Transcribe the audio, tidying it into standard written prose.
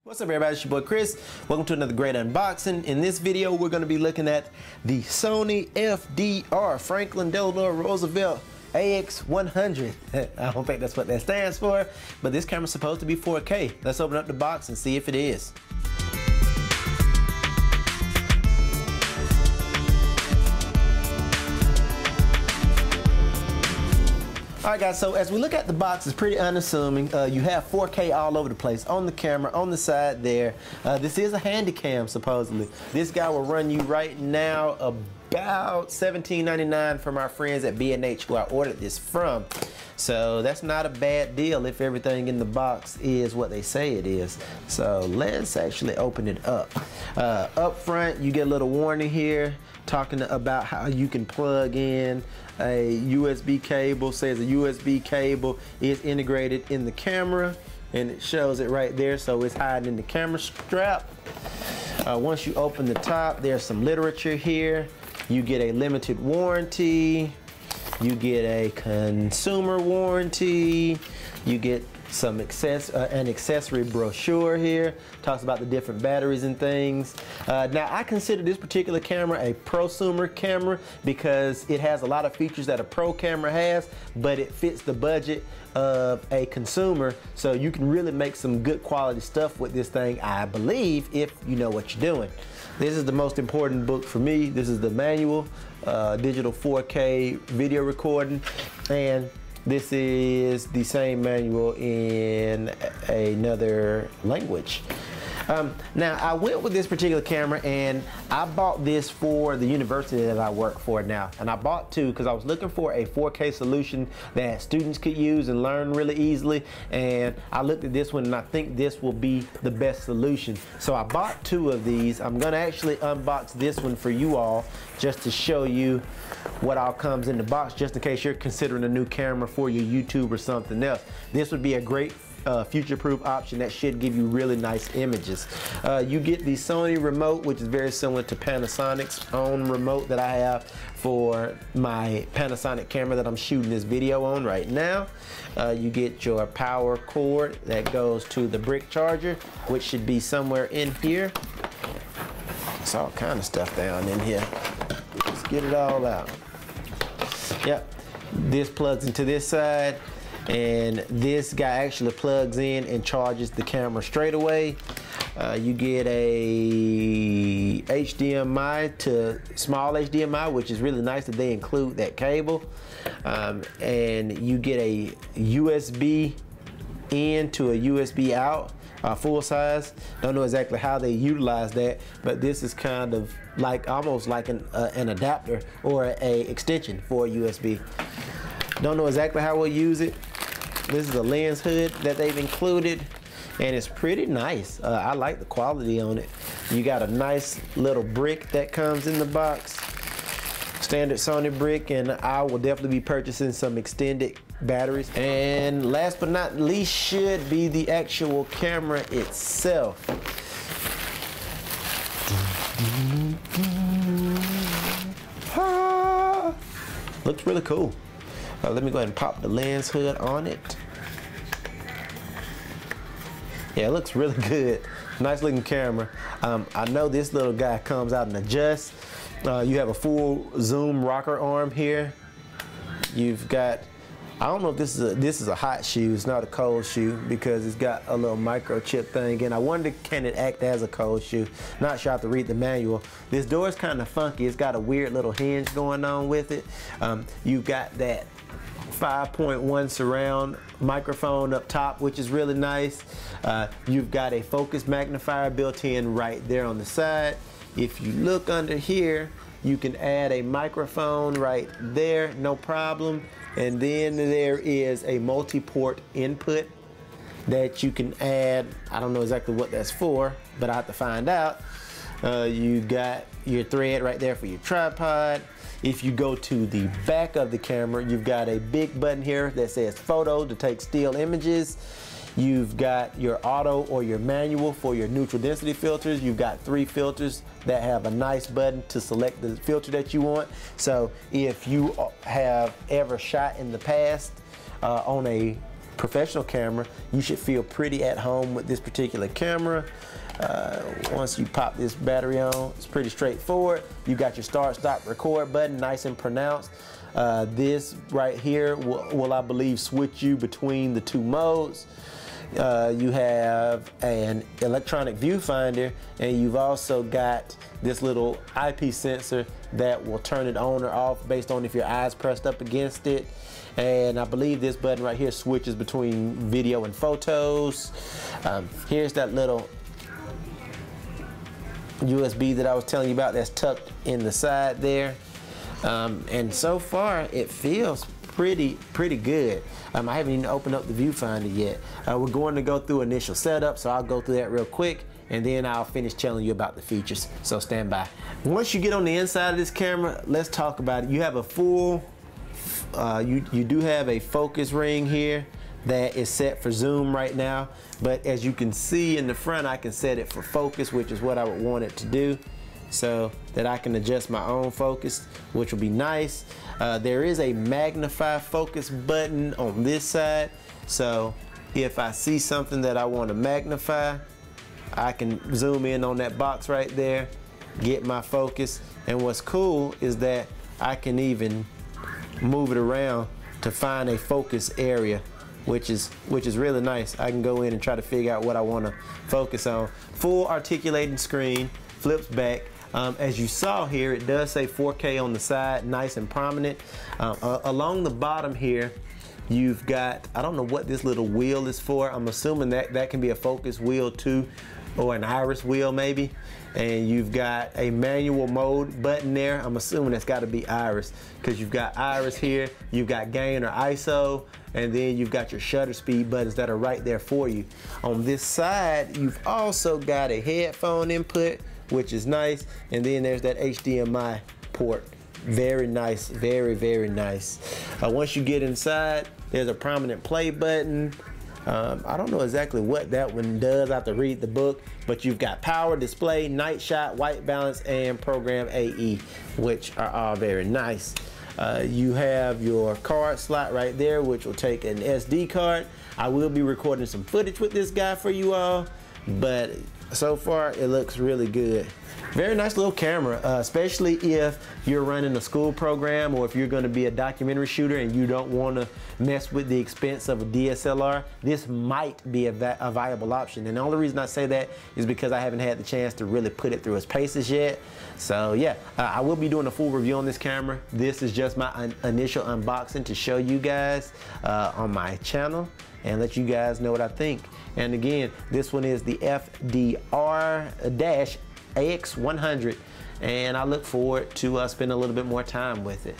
What's up everybody, it's your boy Chris. Welcome to another great unboxing. In this video we're going to be looking at the Sony FDR Franklin Delano Roosevelt AX100. I don't think that's what that stands for, but this camera's supposed to be 4K. Let's open up the box and see if it is. Alright guys, so as we look at the box, it's pretty unassuming. You have 4K all over the place, on the camera, on the side there. This is a handy cam supposedly. This guy will run you right now about $17.99 from our friends at B&H who I ordered this from. So that's not a bad deal if everything in the box is what they say it is. So let's actually open it up. Up front, you get a little warning here talking about how you can plug in a USB cable. Says a USB cable is integrated in the camera, and it shows it right there, so it's hiding in the camera strap. Once you open the top, there's some literature here. You get a limited warranty, you get a consumer warranty, you get some an accessory brochure here. Talks about the different batteries and things. Now I consider this particular camera a prosumer camera because it has a lot of features that a pro camera has, but it fits the budget of a consumer, so you can really make some good quality stuff with this thing, I believe, if you know what you're doing. This is the most important book for me. This is the manual, digital 4K video recording, and this is the same manual in another language. Now I went with this particular camera and I bought this for the university that I work for now, and I bought two because I was looking for a 4K solution that students could use and learn really easily, and I looked at this one and I think this will be the best solution. So I bought two of these. I'm gonna actually unbox this one for you all just to show you what all comes in the box, just in case you're considering a new camera for your YouTube or something else. This would be a great future-proof option that should give you really nice images. You get the Sony remote, which is very similar to Panasonic's own remote that I have for my Panasonic camera that I'm shooting this video on right now. You get your power cord that goes to the brick charger, which should be somewhere in here. It's all kind of stuff down in here. Let's get it all out. Yep, this plugs into this side, and this guy actually plugs in and charges the camera straight away. You get a HDMI to small HDMI, which is really nice that they include that cable. And you get a USB in to a USB out, full size. Don't know exactly how they utilize that, but this is kind of like almost like an adapter or a extension for a USB. Don't know exactly how we'll use it. This is a lens hood that they've included, and it's pretty nice. I like the quality on it. You got a nice little brick that comes in the box, standard Sony brick, and I will definitely be purchasing some extended batteries. And last but not least should be the actual camera itself. Looks really cool. Let me go ahead and pop the lens hood on it. Yeah, it looks really good. Nice looking camera. I know this little guy comes out and adjusts. You have a full zoom rocker arm here. You've got, I don't know if this is a hot shoe. It's not a cold shoe because it's got a little microchip thing. And I wonder, can it act as a cold shoe? Not sure. I have to read the manual. This door is kind of funky. It's got a weird little hinge going on with it. You've got that 5.1 surround microphone up top, which is really nice. You've got a focus magnifier built in right there on the side. If you look under here, you can add a microphone right there, no problem. And then there is a multi-port input that you can add. I don't know exactly what that's for, but I have to find out. You got your thread right there for your tripod. If you go to the back of the camera, you've got a big button here that says photo to take still images. You've got your auto or your manual for your neutral density filters. You've got 3 filters that have a nice button to select the filter that you want. So if you have ever shot in the past on a professional camera, you should feel pretty at home with this particular camera. Once you pop this battery on, it's pretty straightforward. You got your start, stop, record button, nice and pronounced. This right here will I believe switch you between the two modes. You have an electronic viewfinder, and you've also got this little eyepiece sensor that will turn it on or off based on if your eyes pressed up against it. And I believe this button right here switches between video and photos. Here's that little USB that I was telling you about that's tucked in the side there. And so far it feels pretty good. I haven't even opened up the viewfinder yet. We're going to go through initial setup, so I'll go through that real quick and then I'll finish telling you about the features, so stand by. Once you get on the inside of this camera, let's talk about it. You have a full, you do have a focus ring here that is set for zoom right now, but as you can see in the front, I can set it for focus, which is what I would want it to do, so that I can adjust my own focus, which will be nice. There is a magnify focus button on this side, so if I see something that I want to magnify, I can zoom in on that box right there, get my focus, and what's cool is that I can even move it around to find a focus area, which is really nice. I can go in and try to figure out what I want to focus on. Full articulating screen, flips back. As you saw here, it does say 4K on the side, nice and prominent. Along the bottom here, you've got, I don't know what this little wheel is for. I'm assuming that can be a focus wheel too, or an iris wheel maybe. And you've got a manual mode button there. I'm assuming that's got to be iris, because you've got iris here, you've got gain or ISO, and then you've got your shutter speed buttons that are right there for you. On this side, you've also got a headphone input, which is nice, and then there's that HDMI port. Very nice, very nice. Once you get inside, there's a prominent play button. I don't know exactly what that one does. I have to read the book, but you've got power, display, night shot, white balance, and program AE, which are all very nice. You have your card slot right there, which will take an SD card. I will be recording some footage with this guy for you all, but so far it looks really good. Very nice little camera, especially if you're running a school program, or if you're going to be a documentary shooter and you don't want to mess with the expense of a DSLR. This might be a viable option, and the only reason I say that is because I haven't had the chance to really put it through its paces yet. So yeah, I will be doing a full review on this camera. This is just my initial unboxing to show you guys on my channel and let you guys know what I think. And again, this one is the FDR AX100, and I look forward to spending a little bit more time with it.